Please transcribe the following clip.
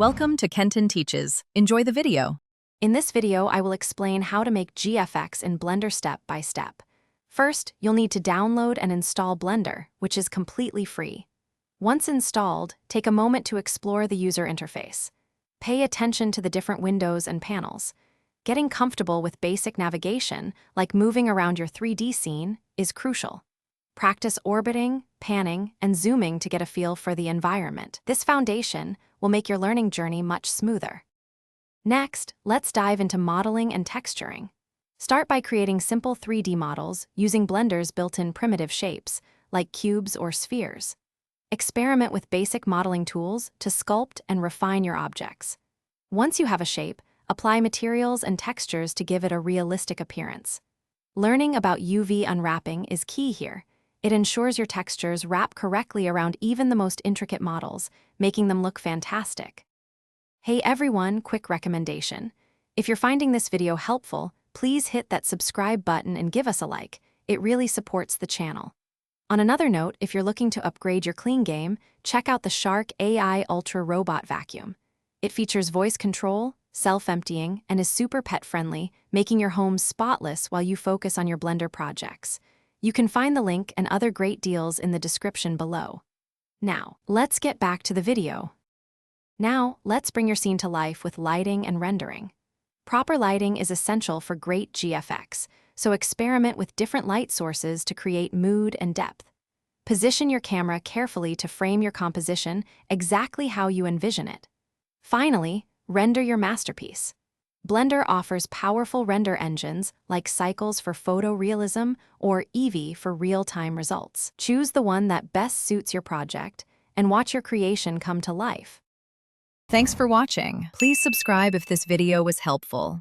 Welcome to Kenton Teaches. Enjoy the video. In this video, I will explain how to make GFX in Blender step by step. First, you'll need to download and install Blender, which is completely free. Once installed, take a moment to explore the user interface. Pay attention to the different windows and panels. Getting comfortable with basic navigation, like moving around your 3D scene, is crucial. Practice orbiting, panning, and zooming to get a feel for the environment. This foundation will make your learning journey much smoother. Next, let's dive into modeling and texturing. Start by creating simple 3D models using Blender's built-in primitive shapes, like cubes or spheres. Experiment with basic modeling tools to sculpt and refine your objects. Once you have a shape, apply materials and textures to give it a realistic appearance. Learning about UV unwrapping is key here. It ensures your textures wrap correctly around even the most intricate models, making them look fantastic. Hey everyone, quick recommendation. If you're finding this video helpful, please hit that subscribe button and give us a like. It really supports the channel. On another note, if you're looking to upgrade your clean game, check out the Shark AI Ultra Robot Vacuum. It features voice control, self-emptying, and is super pet-friendly, making your home spotless while you focus on your Blender projects. You can find the link and other great deals in the description below. Now, let's get back to the video. Now, let's bring your scene to life with lighting and rendering. Proper lighting is essential for great GFX, so experiment with different light sources to create mood and depth. Position your camera carefully to frame your composition exactly how you envision it. Finally, render your masterpiece. Blender offers powerful render engines like Cycles for photorealism or Eevee for real-time results. Choose the one that best suits your project and watch your creation come to life. Thanks for watching. Please subscribe if this video was helpful.